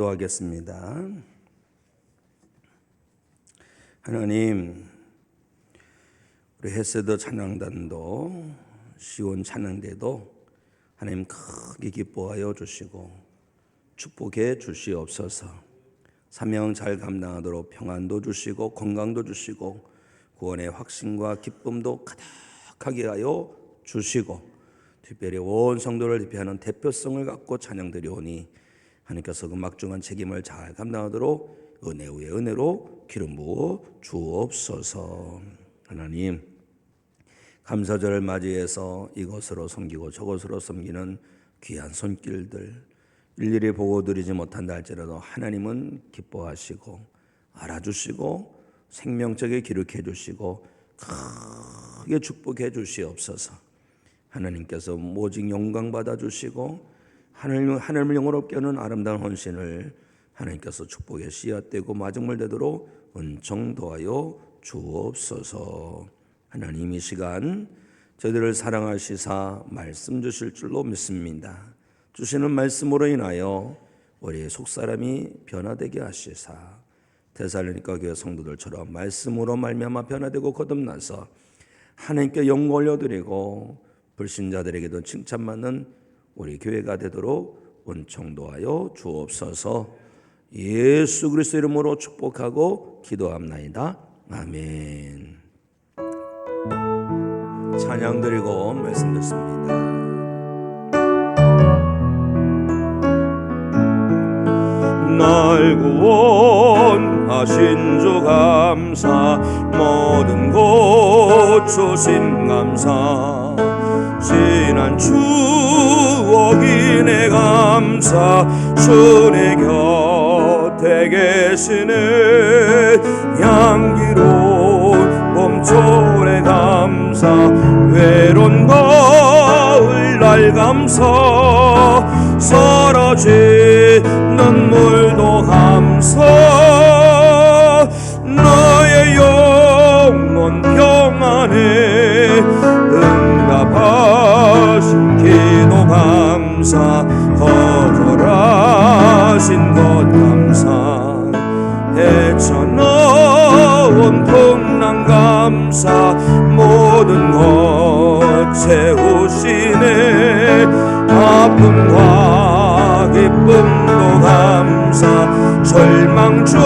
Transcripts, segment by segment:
기도하겠습니다. 하나님, 우리 헤세드 찬양단도 시온 찬양대도 하나님 크게 기뻐하여 주시고 축복해 주시옵소서. 사명 잘 감당하도록 평안도 주시고 건강도 주시고 구원의 확신과 기쁨도 가득하게 하여 주시고 특별히 온 성도를 대표하는 대표성을 갖고 찬양드리오니 하나님께서 그 막중한 책임을 잘 감당하도록 은혜 위에 은혜로 기름 부어 주옵소서. 하나님, 감사절을 맞이해서 이것으로 섬기고 저것으로 섬기는 귀한 손길들 일일이 보고 드리지 못한다 할지라도 하나님은 기뻐하시고 알아주시고 생명적에 기록해 주시고 크게 축복해 주시옵소서. 하나님께서 오직 영광 받아 주시고 하늘을 영원롭게 하는 아름다운 헌신을 하나님께서 축복의 씨앗되고 마중물 되도록 은총 도하여 주옵소서. 하나님, 이 시간 저희들을 사랑하시사 말씀 주실 줄로 믿습니다. 주시는 말씀으로 인하여 우리의 속사람이 변화되게 하시사 데살로니가 교회 성도들처럼 말씀으로 말미암아 변화되고 거듭나서 하나님께 영광 올려드리고 불신자들에게도 칭찬받는 우리 교회가 되도록 은총 도하여 주옵소서. 예수 그리스도 이름으로 축복하고 기도합나이다. 아멘. 찬양 드리고 말씀 듣습니다. 날 구원하신 주 감사, 모든 것 주신 감사, 지난 추억이 내 감사, 주의 곁에 계시네. 향기로운 봄철의 감사, 외로운 가을 날 감사, 사라진 눈물도 감사, 나의 영혼 평안에 응답하신 기도 감사, 거절하신 것 감사, 헤쳐나온 풍랑 감사, 모든 것 채우시네. 아픔과 기쁨도 감사, 절망 중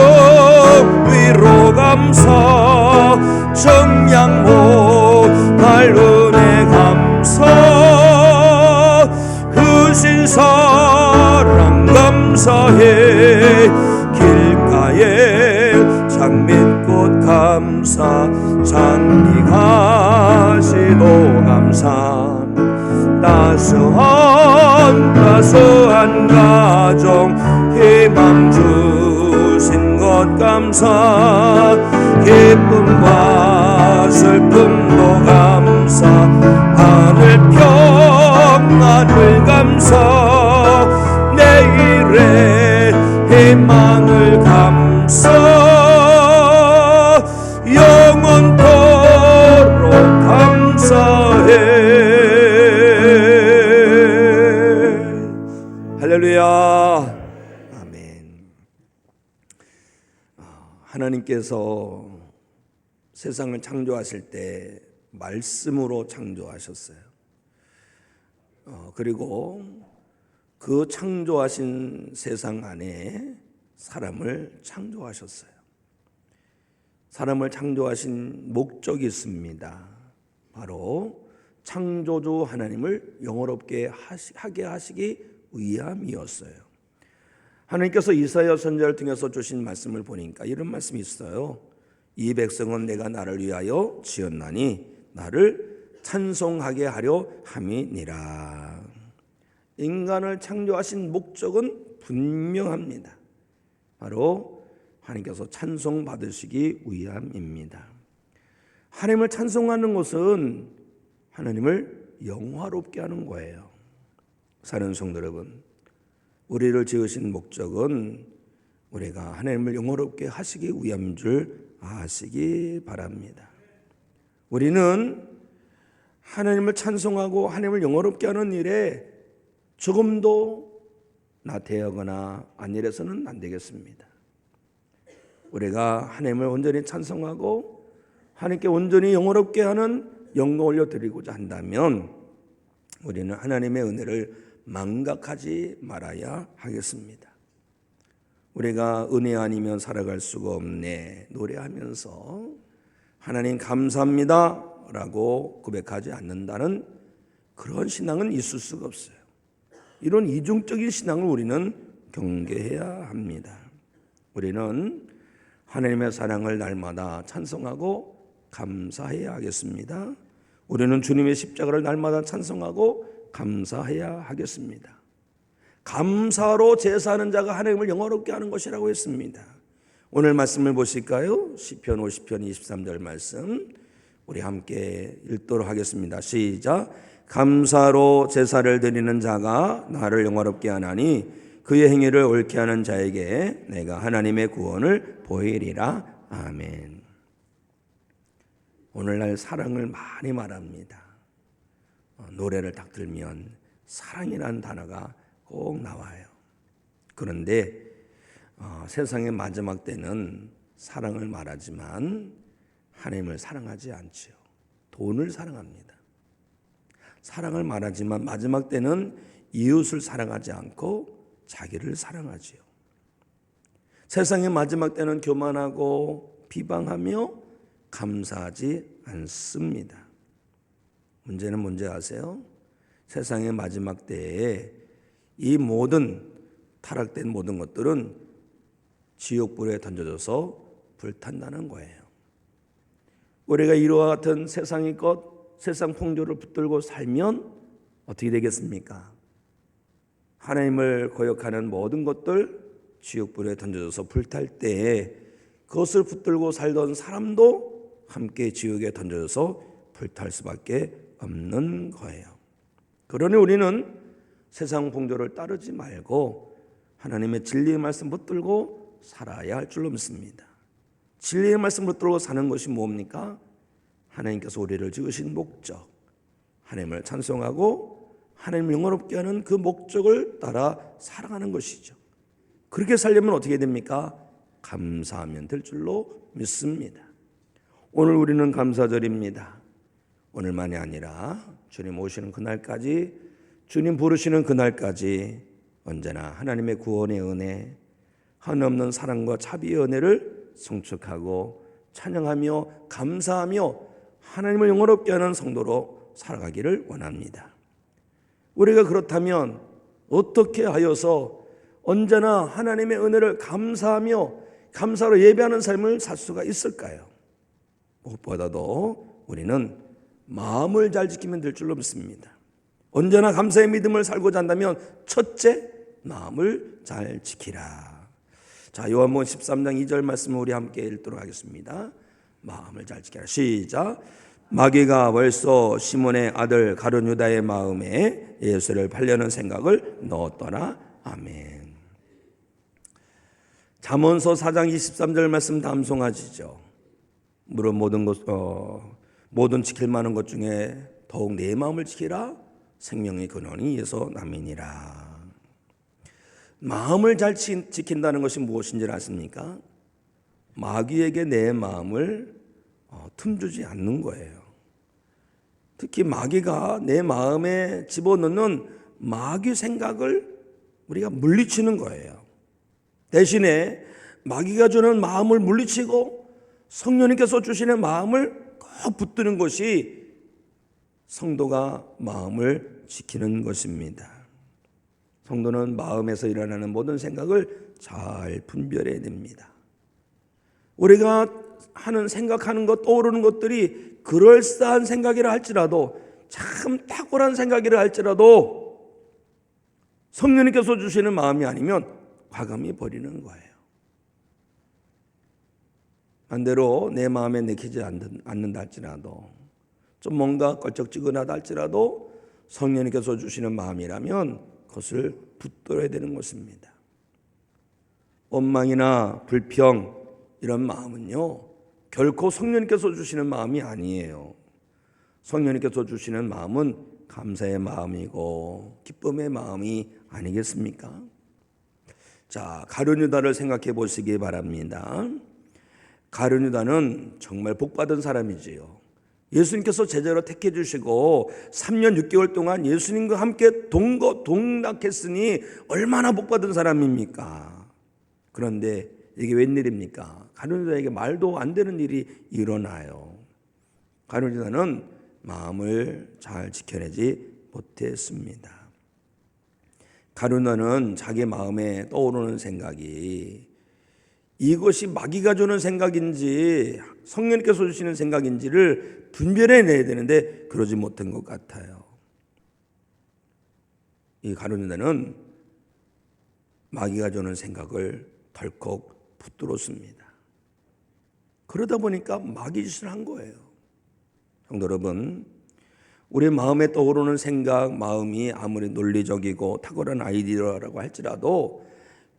위로 감사, 정량 못할 은혜 감사, 크신 사랑 감사해. 길가에 장밋꽃 감사, 장미가시도 감사, 따스한 가정 희망 주신 것 감사, 기쁨과 슬픔도 감사, 하늘 평안을 감사, 내일의 희망을 감사, 영원토록 감사해. 할렐루야. 아멘. 하나님께서 세상을 창조하실 때 말씀으로 창조하셨어요. 그리고 그 창조하신 세상 안에 사람을 창조하셨어요. 사람을 창조하신 목적이 있습니다. 바로 창조주 하나님을 영원롭게 하게 하시기 위함이었어요. 하나님께서 이사야 선지자를 통해서 주신 말씀을 보니까 이런 말씀이 있어요. 이 백성은 내가 나를 위하여 지었나니 나를 찬송하게 하려 함이니라. 인간을 창조하신 목적은 분명합니다. 바로 하나님께서 찬송받으시기 위함입니다. 하나님을 찬송하는 것은 하나님을 영화롭게 하는 거예요. 사는 성도 여러분, 우리를 지으신 목적은 우리가 하나님을 영화롭게 하시기 위함인 줄 아시기 바랍니다. 우리는 하나님을 찬송하고 하나님을 영화롭게 하는 일에 조금도 나태하거나 안일해서는 안 되겠습니다. 우리가 하나님을 온전히 찬송하고 하나님께 온전히 영화롭게 하는 영광 올려드리고자 한다면 우리는 하나님의 은혜를 망각하지 말아야 하겠습니다. 우리가 은혜 아니면 살아갈 수가 없네 노래하면서 하나님 감사합니다 라고 고백하지 않는다는 그런 신앙은 있을 수가 없어요. 이런 이중적인 신앙을 우리는 경계해야 합니다. 우리는 하나님의 사랑을 날마다 찬송하고 감사해야 하겠습니다. 우리는 주님의 십자가를 날마다 찬송하고 감사해야 하겠습니다. 감사로 제사하는 자가 하나님을 영화롭게 하는 것이라고 했습니다. 오늘 말씀을 보실까요? 시편 50편 23절 말씀 우리 함께 읽도록 하겠습니다. 시작. 감사로 제사를 드리는 자가 나를 영화롭게 하나니 그의 행위를 옳게 하는 자에게 내가 하나님의 구원을 보이리라. 아멘. 오늘날 사랑을 많이 말합니다. 노래를 딱 들면 사랑이라는 단어가 꼭 나와요. 그런데 세상의 마지막 때는 사랑을 말하지만 하나님을 사랑하지 않지요. 돈을 사랑합니다. 사랑을 말하지만 마지막 때는 이웃을 사랑하지 않고 자기를 사랑하지요. 세상의 마지막 때는 교만하고 비방하며 감사하지 않습니다. 문제는 뭔지 아세요? 세상의 마지막 때에 이 모든 타락된 모든 것들은 지옥불에 던져져서 불탄다는 거예요. 우리가 이와 같은 세상의 것, 세상 풍조를 붙들고 살면 어떻게 되겠습니까? 하나님을 거역하는 모든 것들 지옥불에 던져져서 불탈 때에 그것을 붙들고 살던 사람도 함께 지옥에 던져져서 불탈 수밖에 없는 거예요. 그러니 우리는 세상 풍조를 따르지 말고 하나님의 진리의 말씀 붙들고 살아야 할 줄로 믿습니다. 진리의 말씀 붙들고 사는 것이 뭡니까? 하나님께서 우리를 지으신 목적, 하나님을 찬송하고 하나님을 영화롭게 하는 그 목적을 따라 살아가는 것이죠. 그렇게 살려면 어떻게 됩니까? 감사하면 될 줄로 믿습니다. 오늘 우리는 감사절입니다. 오늘만이 아니라 주님 오시는 그날까지, 주님 부르시는 그날까지 언제나 하나님의 구원의 은혜, 한없는 사랑과 자비의 은혜를 성축하고 찬양하며 감사하며 하나님을 영화롭게 하는 성도로 살아가기를 원합니다. 우리가 그렇다면 어떻게 하여서 언제나 하나님의 은혜를 감사하며 감사로 예배하는 삶을 살 수가 있을까요? 무엇보다도 우리는 마음을 잘 지키면 될 줄로 믿습니다. 언제나 감사의 믿음을 살고자 한다면 첫째, 마음을 잘 지키라. 자, 요한복음 13장 2절 말씀을 우리 함께 읽도록 하겠습니다. 마음을 잘 지키라. 시작. 마귀가 벌써 시몬의 아들 가룟 유다의 마음에 예수를 팔려는 생각을 넣었더라. 아멘. 잠언서 4장 23절 말씀 담송하시죠. 물론 모든 지킬 만한 것 중에 더욱 내 마음을 지키라. 생명의 근원이 예서 남이니라. 마음을 잘 지킨다는 것이 무엇인지 아십니까? 마귀에게 내 마음을 틈주지 않는 거예요. 특히 마귀가 내 마음에 집어넣는 마귀 생각을 우리가 물리치는 거예요. 대신에 마귀가 주는 마음을 물리치고 성령님께서 주시는 마음을 꼭 붙드는 것이 성도가 마음을 지키는 것입니다. 성도는 마음에서 일어나는 모든 생각을 잘 분별해야 됩니다. 우리가 생각하는 것, 떠오르는 것들이 그럴싸한 생각이라 할지라도, 참 탁월한 생각이라 할지라도 성령님께서 주시는 마음이 아니면 과감히 버리는 거예요. 반대로 내 마음에 내키지 않는다 할지라도, 좀 뭔가 껄쩍지근하다 할지라도 성령님께서 주시는 마음이라면 그것을 붙들어야 되는 것입니다. 원망이나 불평 이런 마음은요, 결코 성령님께서 주시는 마음이 아니에요. 성령님께서 주시는 마음은 감사의 마음이고 기쁨의 마음이 아니겠습니까? 자, 가룟 유다를 생각해 보시기 바랍니다. 가룟 유다는 정말 복받은 사람이지요. 예수님께서 제자로 택해 주시고 3년 6개월 동안 예수님과 함께 동락했으니 얼마나 복받은 사람입니까? 그런데 이게 웬일입니까? 가룟 유다에게 말도 안 되는 일이 일어나요. 가룟 유다는 마음을 잘 지켜내지 못했습니다. 가룟 유다는 자기 마음에 떠오르는 생각이 이것이 마귀가 주는 생각인지 성령님께서 주시는 생각인지를 분별해내야 되는데 그러지 못한 것 같아요. 이 가룟 유다는 마귀가 주는 생각을 덜컥 붙들었습니다. 그러다 보니까 마귀 짓을 한 거예요. 성도 여러분, 우리 마음에 떠오르는 생각, 마음이 아무리 논리적이고 탁월한 아이디어라고 할지라도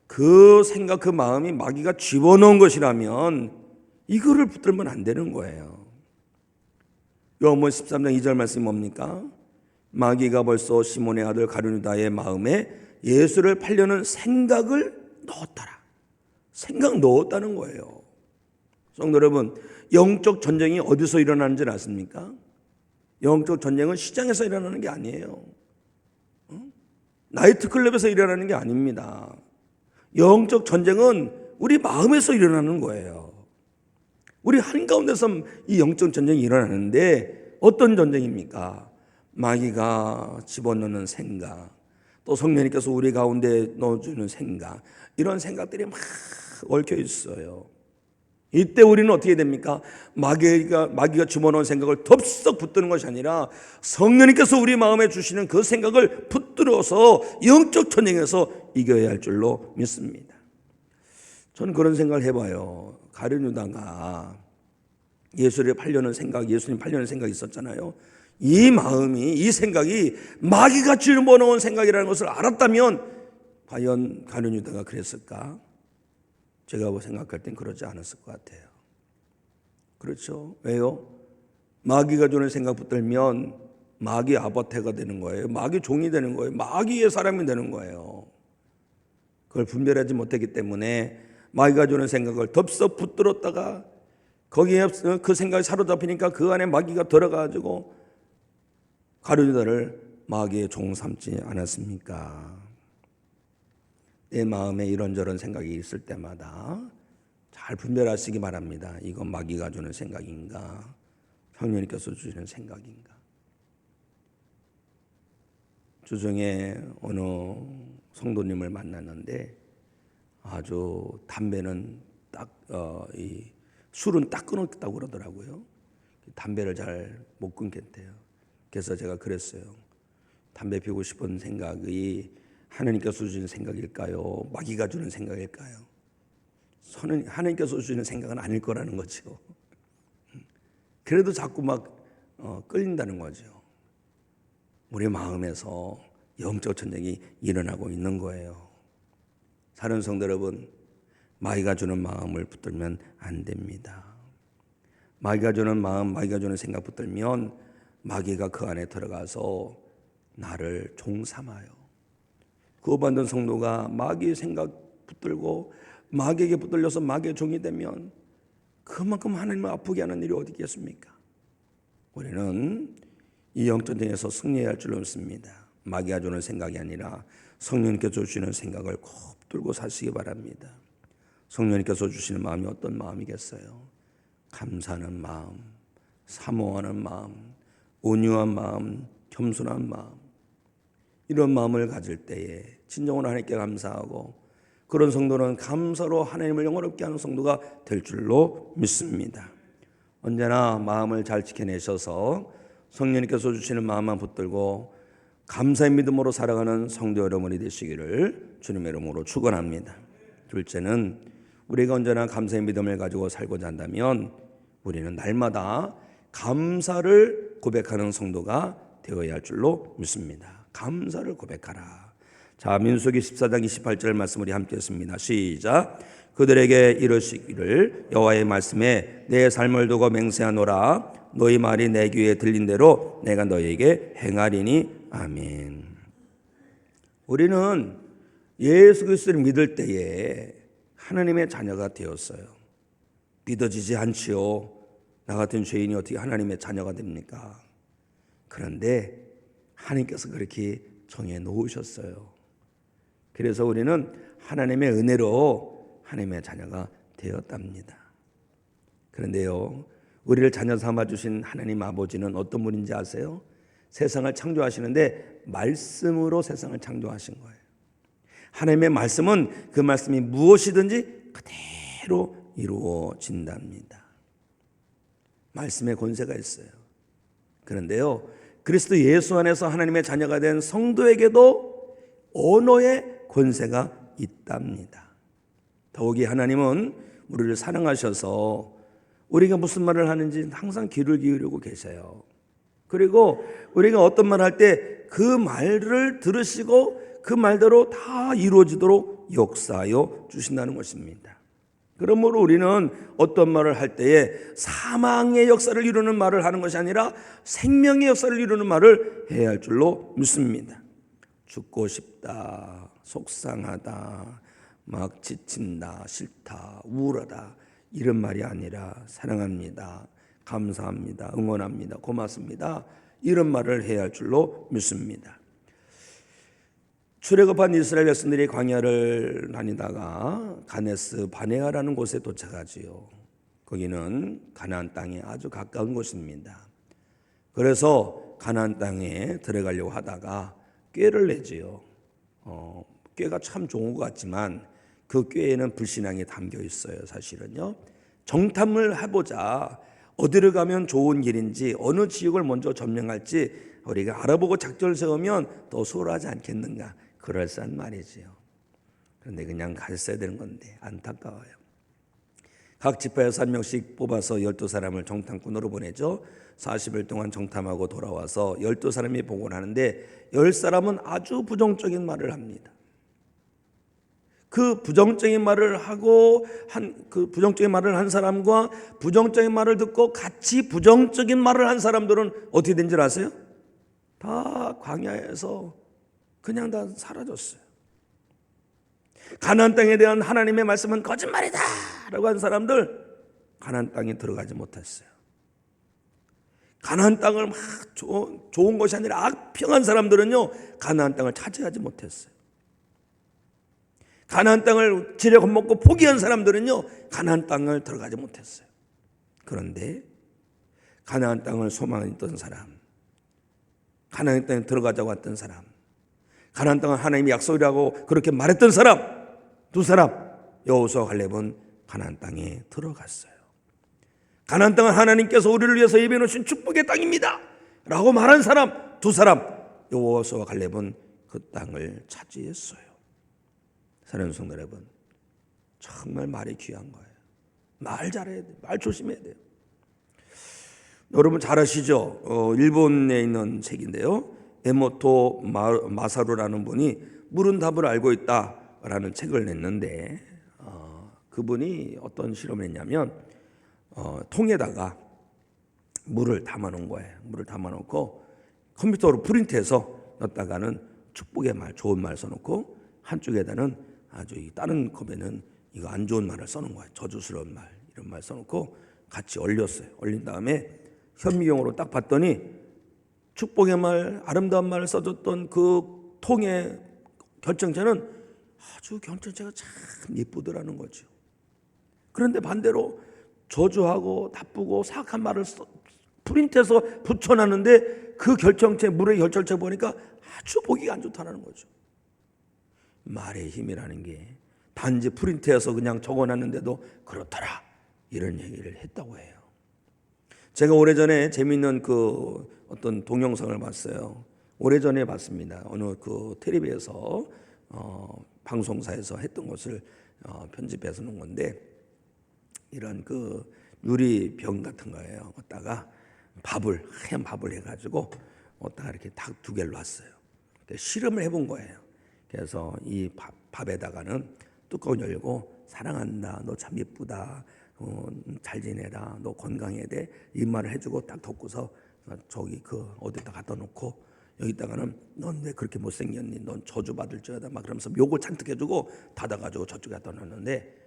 그 생각, 그 마음이 마귀가 집어넣은 것이라면 이거를 붙들면 안 되는 거예요. 요한복음 13장 2절 말씀이 뭡니까? 마귀가 벌써 시몬의 아들 가룟 유다의 마음에 예수를 팔려는 생각을 넣었더라. 생각 넣었다는 거예요. 성도 여러분, 영적 전쟁이 어디서 일어나는지 아십니까? 영적 전쟁은 시장에서 일어나는 게 아니에요. 나이트클럽에서 일어나는 게 아닙니다. 영적 전쟁은 우리 마음에서 일어나는 거예요. 우리 한가운데서 이 영적 전쟁이 일어나는데 어떤 전쟁입니까? 마귀가 집어넣는 생각, 또 성령님께서 우리 가운데 넣어주는 생각, 이런 생각들이 막 얽혀 있어요. 이때 우리는 어떻게 됩니까? 마귀가 집어넣은 생각을 덥석 붙드는 것이 아니라 성령님께서 우리 마음에 주시는 그 생각을 붙들어서 영적 전쟁에서 이겨야 할 줄로 믿습니다. 저는 그런 생각을 해봐요. 가룟 유다가 예수님 팔려는 생각이 있었잖아요. 이 마음이, 이 생각이 마귀가 집어넣은 생각이라는 것을 알았다면 과연 가룟 유다가 그랬을까? 제가 생각할 땐 그러지 않았을 것 같아요. 그렇죠? 왜요? 마귀가 주는 생각 붙들면 마귀 아바타가 되는 거예요. 마귀 종이 되는 거예요. 마귀의 사람이 되는 거예요. 그걸 분별하지 못했기 때문에 마귀가 주는 생각을 덥석 붙들었다가 거기에 그 생각이 사로잡히니까 그 안에 마귀가 들어가지고 가룟 유다를 마귀의 종 삼지 않았습니까? 내 마음에 이런저런 생각이 있을 때마다 잘 분별하시기 바랍니다. 이건 마귀가 주는 생각인가? 성령님께서 주시는 생각인가? 주중에 어느 성도님을 만났는데 아주 담배는 술은 딱 끊었다고 그러더라고요. 담배를 잘 못 끊겠대요. 그래서 제가 그랬어요. 담배 피우고 싶은 생각이 하나님께서 주시는 생각일까요? 마귀가 주는 생각일까요? 하나님께서 주시는 생각은 아닐 거라는 거죠. 그래도 자꾸 막 끌린다는 거죠. 우리 마음에서 영적 전쟁이 일어나고 있는 거예요. 사랑하는 성도 여러분, 마귀가 주는 마음을 붙들면 안 됩니다. 마귀가 주는 마음, 마귀가 주는 생각 붙들면 마귀가 그 안에 들어가서 나를 종 삼아요. 구원받은 성도가 마귀의 생각 붙들고 마귀에게 붙들려서 마귀의 종이 되면 그만큼 하나님을 아프게 하는 일이 어디 있겠습니까? 우리는 이 영전쟁에서 승리해야 할 줄로 믿습니다. 마귀가 주는 생각이 아니라 성령님께서 주시는 생각을 꼭 붙들고 사시기 바랍니다. 성령님께서 주시는 마음이 어떤 마음이겠어요? 감사하는 마음, 사모하는 마음, 온유한 마음, 겸손한 마음, 이런 마음을 가질 때에 진정으로 하나님께 감사하고 그런 성도는 감사로 하나님을 영원롭게 하는 성도가 될 줄로 믿습니다. 언제나 마음을 잘 지켜내셔서 성령님께서 주시는 마음만 붙들고 감사의 믿음으로 살아가는 성도 여러분이 되시기를 주님의 이름으로 축원합니다. 둘째는 우리가 언제나 감사의 믿음을 가지고 살고자 한다면 우리는 날마다 감사를 고백하는 성도가 되어야 할 줄로 믿습니다. 감사를 고백하라. 자, 민수기 14장 28절 말씀 우리 함께 했습니다. 시작. 그들에게 이르시기를 여호와의 말씀에 내 삶을 두고 맹세하노라. 너희 말이 내 귀에 들린 대로 내가 너희에게 행하리니. 아멘. 우리는 예수 그리스도를 믿을 때에 하나님의 자녀가 되었어요. 믿어지지 않지요. 나 같은 죄인이 어떻게 하나님의 자녀가 됩니까? 그런데 하나님께서 그렇게 정해 놓으셨어요. 그래서 우리는 하나님의 은혜로 하나님의 자녀가 되었답니다. 그런데요, 우리를 자녀 삼아 주신 하나님 아버지는 어떤 분인지 아세요? 세상을 창조하시는데 말씀으로 세상을 창조하신 거예요. 하나님의 말씀은 그 말씀이 무엇이든지 그대로 이루어진답니다. 말씀의 권세가 있어요. 그런데요, 그리스도 예수 안에서 하나님의 자녀가 된 성도에게도 언어의 권세가 있답니다. 더욱이 하나님은 우리를 사랑하셔서 우리가 무슨 말을 하는지 항상 귀를 기울이고 계세요. 그리고 우리가 어떤 말을 할 때 그 말을 들으시고 그 말대로 다 이루어지도록 역사하여 주신다는 것입니다. 그러므로 우리는 어떤 말을 할 때에 사망의 역사를 이루는 말을 하는 것이 아니라 생명의 역사를 이루는 말을 해야 할 줄로 믿습니다. 죽고 싶다, 속상하다, 막 지친다, 싫다, 우울하다 이런 말이 아니라 사랑합니다, 감사합니다, 응원합니다, 고맙습니다 이런 말을 해야 할 줄로 믿습니다. 출애굽한 이스라엘 백성들이 광야를 다니다가 가네스 바네아라는 곳에 도착하지요. 거기는 가나안 땅에 아주 가까운 곳입니다. 그래서 가나안 땅에 들어가려고 하다가 꾀를 내지요. 꾀가 참 좋은 것 같지만 그 꾀에는 불신앙이 담겨 있어요. 사실은요. 정탐을 해보자. 어디를 가면 좋은 길인지 어느 지역을 먼저 점령할지 우리가 알아보고 작전을 세우면 더 수월하지 않겠는가. 그럴싸한 말이지요. 그런데 그냥 갔어야 되는 건데 안타까워요. 각 지파에서 한 명씩 뽑아서 12사람을 정탐꾼으로 보내죠. 40일 동안 정탐하고 돌아와서 12사람이 보고하는데 10사람은 아주 부정적인 말을 합니다. 그 부정적인 말을 하고 그 부정적인 말을 한 사람과 부정적인 말을 듣고 같이 부정적인 말을 한 사람들은 어떻게 된 줄 아세요? 다 광야에서 그냥 다 사라졌어요. 가나안 땅에 대한 하나님의 말씀은 거짓말이다 라고 한 사람들 가나안 땅에 들어가지 못했어요. 가나안 땅을 막 좋은 것이 아니라 악평한 사람들은요 가나안 땅을 차지하지 못했어요. 가나안 땅을 지레 겁먹고 포기한 사람들은요 가나안 땅을 들어가지 못했어요. 그런데 가나안 땅을 소망했던 사람, 가나안 땅에 들어가자고 했던 사람, 가나안 땅은 하나님의 약속이라고 그렇게 말했던 사람, 두 사람 여호수아와 갈렙은 가나안 땅에 들어갔어요. 가나안 땅은 하나님께서 우리를 위해서 예비해 놓으신 축복의 땅입니다 라고 말한 사람, 두 사람 여호수아와 갈렙은 그 땅을 차지했어요. 사랑하는 성도 여러분, 정말 말이 귀한 거예요. 말 잘해야 돼요. 말 조심해야 돼요. 여러분 잘 아시죠? 일본에 있는 책인데요. 에모토 마사루라는 분이 물은 답을 알고 있다라는 책을 냈는데 그분이 어떤 실험을 했냐면 통에다가 물을 담아놓은 거예요. 물을 담아놓고 컴퓨터로 프린트해서 넣었다가는 축복의 말, 좋은 말 써놓고 한쪽에다는 아주 다른 컵에는 이거 안 좋은 말을 써놓은 거예요. 저주스러운 말, 이런 말 써놓고 같이 얼렸어요. 얼린 다음에 현미경으로 딱 봤더니 축복의 말, 아름다운 말을 써줬던 그 통의 결정체는 아주 결정체가 참 예쁘더라는 거죠. 그런데 반대로 저주하고 나쁘고 사악한 말을 프린트해서 붙여놨는데 그 결정체, 물의 결정체 보니까 아주 보기가 안 좋다는 거죠. 말의 힘이라는 게 단지 프린트해서 그냥 적어놨는데도 그렇더라 이런 얘기를 했다고 해요. 제가 오래전에 재미있는 그 어떤 동영상을 봤어요. 오래전에 봤습니다. 어느 그 텔레비에서 방송사에서 했던 것을 편집해서 놓은 건데 이런 그 유리병 같은 거예요. 갖다가 하얀 밥을 해가지고 갖다가 이렇게 딱 두 개를 놨어요. 실험을 해본 거예요. 그래서 이 밥에다가는 뚜껑 열고 사랑한다, 너 참 예쁘다, 잘 지내라, 너 건강해야 돼 이 말을 해주고 딱 덮고서 저기 그 어디다 갖다 놓고 여기다가는 넌 왜 그렇게 못생겼니? 넌 저주받을지어다 막 그러면서 욕을 잔뜩 해주고 닫아가지고 저쪽에 갖다 놨는데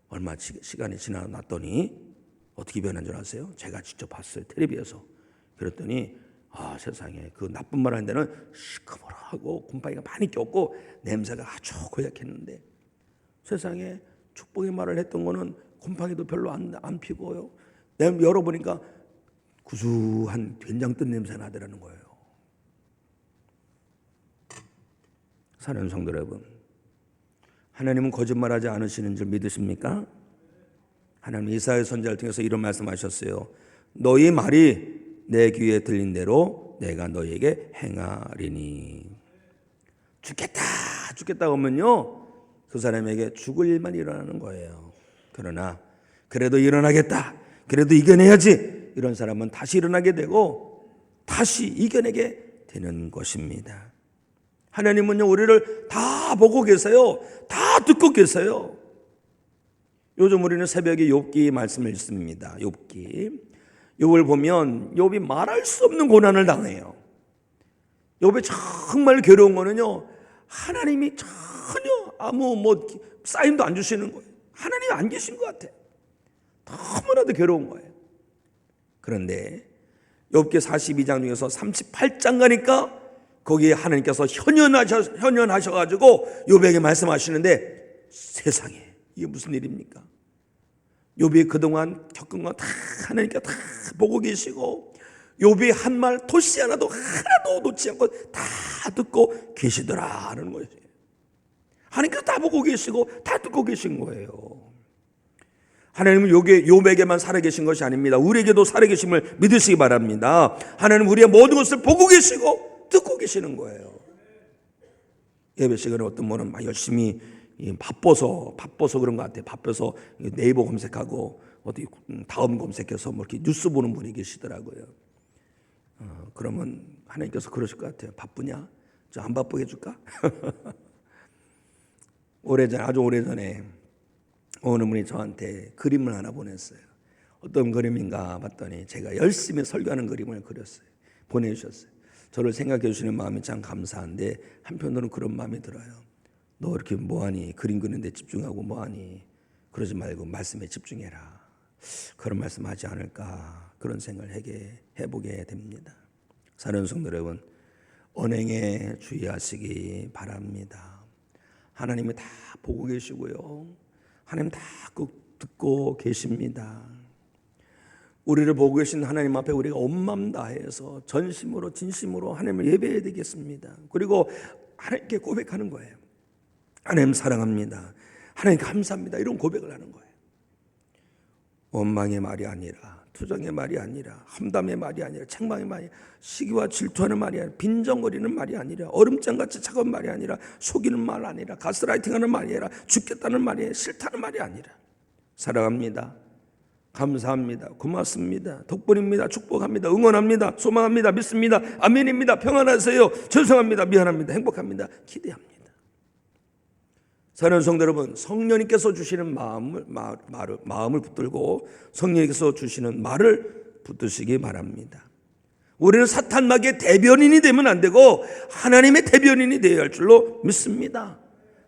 얼마 시간이 지나놨더니 어떻게 변한 줄 아세요? 제가 직접 봤어요. 텔레비에서. 그랬더니 세상에 그 나쁜 말 하는 데는 시커멓고 곰팡이가 많이 꼈고 냄새가 아주 고약했는데 세상에 축복의 말을 했던 거는 곰팡이도 별로 안 피고요. 열어보니까 구수한 된장 뜬 냄새 나더라는 거예요. 사랑하는 성도 여러분, 하나님은 거짓말하지 않으시는 줄 믿으십니까? 하나님 이사야 선지자를 통해서 이런 말씀하셨어요. 너희 말이 내 귀에 들린 대로 내가 너희에게 행하리니. 죽겠다 하면요 그 사람에게 죽을 일만 일어나는 거예요. 그러나 그래도 일어나겠다, 그래도 이겨내야지, 이런 사람은 다시 일어나게 되고 다시 이겨내게 되는 것입니다. 하나님은요 우리를 다 보고 계세요. 다 듣고 계세요. 요즘 우리는 새벽에 욥기 말씀을 읽습니다. 욥을 보면 욥이 말할 수 없는 고난을 당해요. 욥이 정말 괴로운 거는요 하나님이 전혀 아무 사인도 안 주시는 거예요. 하나님이 안 계신 것 같아. 너무나도 괴로운 거예요. 그런데 욥기 42장 중에서 38장 가니까 거기에 하나님께서 현현하셔가지고 욥에게 말씀하시는데 세상에 이게 무슨 일입니까? 욥이 그동안 겪은 거 다 하나님께 다 보고 계시고 욥이 한 말 토시 하나도 놓지 않고 다 듣고 계시더라는 거예요. 하나님께서 다 보고 계시고 다 듣고 계신 거예요. 하나님은 욥에게만 살아계신 것이 아닙니다. 우리에게도 살아계심을 믿으시기 바랍니다. 하나님은 우리의 모든 것을 보고 계시고 듣고 계시는 거예요. 예배 시간에 어떤 분은 막 열심히 바빠서 그런 것 같아요. 바빠서 네이버 검색하고 어디 다음 검색해서 이렇게 뉴스 보는 분이 계시더라고요. 그러면 하나님께서 그러실 것 같아요. 바쁘냐? 저 안 바쁘게 해줄까? 아주 오래전에 어느 분이 저한테 그림을 하나 보냈어요. 어떤 그림인가 봤더니 제가 열심히 설교하는 그림을 그렸어요. 보내주셨어요. 저를 생각해 주시는 마음이 참 감사한데 한편으로는 그런 마음이 들어요. 너 이렇게 뭐하니? 그림 그리는데 집중하고 뭐하니? 그러지 말고 말씀에 집중해라. 그런 말씀하지 않을까, 그런 생각을 해보게 됩니다. 사랑하는 성도 여러분, 언행에 주의하시기 바랍니다. 하나님이 다 보고 계시고요, 하나님 다 듣고 계십니다. 우리를 보고 계신 하나님 앞에 우리가 온 마음 다해서 전심으로 진심으로 하나님을 예배해야 되겠습니다. 그리고 하나님께 고백하는 거예요. 하나님 사랑합니다, 하나님 감사합니다, 이런 고백을 하는 거예요. 원망의 말이 아니라, 투정의 말이 아니라, 험담의 말이 아니라, 책망의 말이 아니라, 시기와 질투하는 말이 아니라, 빈정거리는 말이 아니라, 얼음장같이 차가운 말이 아니라, 속이는 말 아니라, 가스라이팅하는 말이 아니라, 죽겠다는 말이 아니라, 싫다는 말이 아니라, 사랑합니다, 감사합니다, 고맙습니다, 덕분입니다, 축복합니다, 응원합니다, 소망합니다, 믿습니다, 아멘입니다, 평안하세요, 죄송합니다, 미안합니다, 행복합니다, 기대합니다. 사랑하는 성도 여러분, 성령님께서 주시는 마음을 붙들고 성령님께서 주시는 말을 붙드시기 바랍니다. 우리는 사탄 마귀의 대변인이 되면 안 되고 하나님의 대변인이 되어야 할 줄로 믿습니다.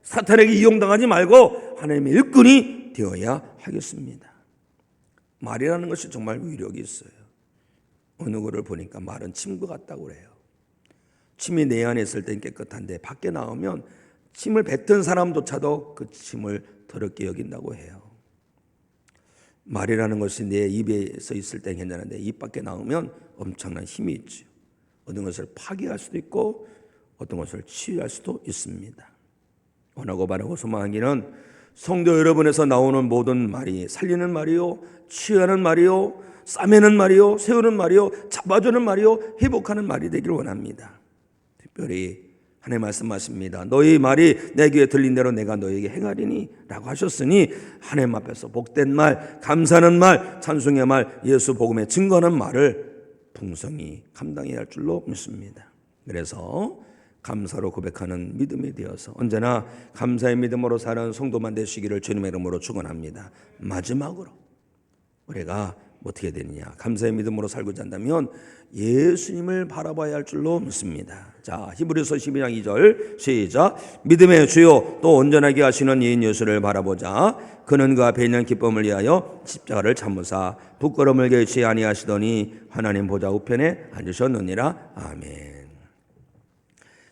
사탄에게 이용당하지 말고 하나님의 일꾼이 되어야 하겠습니다. 말이라는 것이 정말 위력이 있어요. 어느 거를 보니까 말은 침과 같다고 그래요. 침이 내 안에 있을 땐 깨끗한데 밖에 나오면 침을 뱉은 사람조차도 그 침을 더럽게 여긴다고 해요. 말이라는 것이 내 입에서 있을 땐 괜찮은데 입 밖에 나오면 엄청난 힘이 있죠. 어떤 것을 파괴할 수도 있고 어떤 것을 치유할 수도 있습니다. 원하고 바라고 소망하기는 성도 여러분에서 나오는 모든 말이 살리는 말이요, 치유하는 말이요, 싸매는 말이요, 세우는 말이요, 잡아주는 말이요, 회복하는 말이 되기를 원합니다. 특별히 하나님 말씀하십니다. 너희 말이 내 귀에 들린 대로 내가 너희에게 행하리니 라고 하셨으니 하나님 앞에서 복된 말, 감사하는 말, 찬송의 말, 예수 복음에 증거하는 말을 풍성히 감당해야 할 줄로 믿습니다. 그래서 감사로 고백하는 믿음이 되어서 언제나 감사의 믿음으로 사는 성도만 되시기를 주님의 이름으로 축원합니다. 마지막으로 우리가 어떻게 되느냐? 감사의 믿음으로 살고자 한다면 예수님을 바라봐야 할 줄로 믿습니다. 자, 히브리서 12장 2절 시작. 믿음의 주요 또 온전하게 하시는 이인 예수를 바라보자. 그는 그 앞에 있는 기쁨을 위하여 십자가를 참으사 부끄러움을 개치 아니하시더니 하나님 보좌 우편에 앉으셨느니라. 아멘.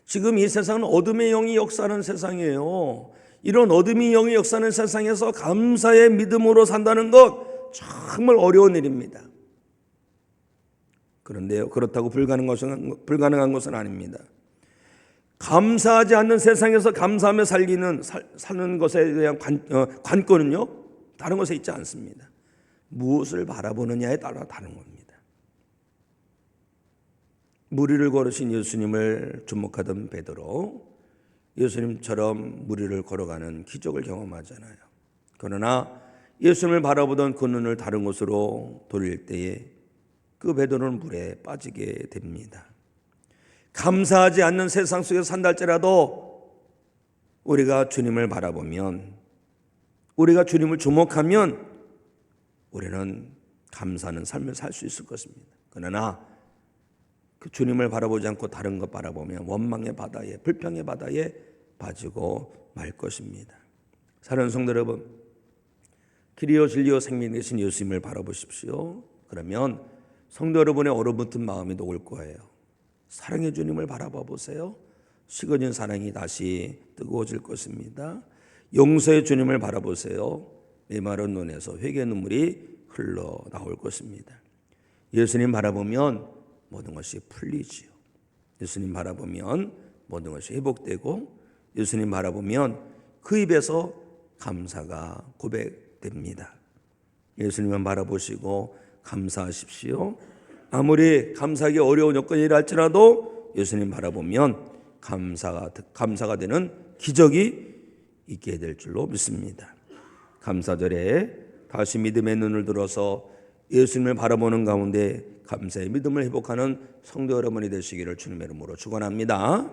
지금 이 세상은 어둠의 영이 역사하는 세상이에요. 이런 어둠의 영이 역사하는 세상에서 감사의 믿음으로 산다는 것 정말 어려운 일입니다. 그런데요, 그렇다고 불가능한 것은 아닙니다. 감사하지 않는 세상에서 감사하며 사는 것에 대한 관건은요, 다른 것에 있지 않습니다. 무엇을 바라보느냐에 따라 다른 겁니다. 무리를 걸으신 예수님을 주목하던 베드로, 예수님처럼 무리를 걸어가는 기적을 경험하잖아요. 그러나 예수님을 바라보던 그 눈을 다른 곳으로 돌릴 때에 그 베드로는 물에 빠지게 됩니다. 감사하지 않는 세상 속에서 산다 할지라도 우리가 주님을 바라보면, 우리가 주님을 주목하면 우리는 감사하는 삶을 살 수 있을 것입니다. 그러나 그 주님을 바라보지 않고 다른 것 바라보면 원망의 바다에, 불평의 바다에 빠지고 말 것입니다. 사랑하는 성도 여러분, 길이요 진리요 생명이 되신 예수님을 바라보십시오. 그러면 성도 여러분의 얼어붙은 마음이 녹을 거예요. 사랑의 주님을 바라봐 보세요. 식어진 사랑이 다시 뜨거워질 것입니다. 용서의 주님을 바라보세요. 메마른 눈에서 회개의 눈물이 흘러나올 것입니다. 예수님 바라보면 모든 것이 풀리지요. 예수님 바라보면 모든 것이 회복되고, 예수님 바라보면 그 입에서 감사가 고백됩니다. 예수님만 바라보시고 감사하십시오. 아무리 감사하기 어려운 여건이라 할지라도 예수님 바라보면 감사가 되는 기적이 있게 될 줄로 믿습니다. 감사절에 다시 믿음의 눈을 들어서 예수님을 바라보는 가운데 감사의 믿음을 회복하는 성도 여러분이 되시기를 주님의 이름으로 축원합니다.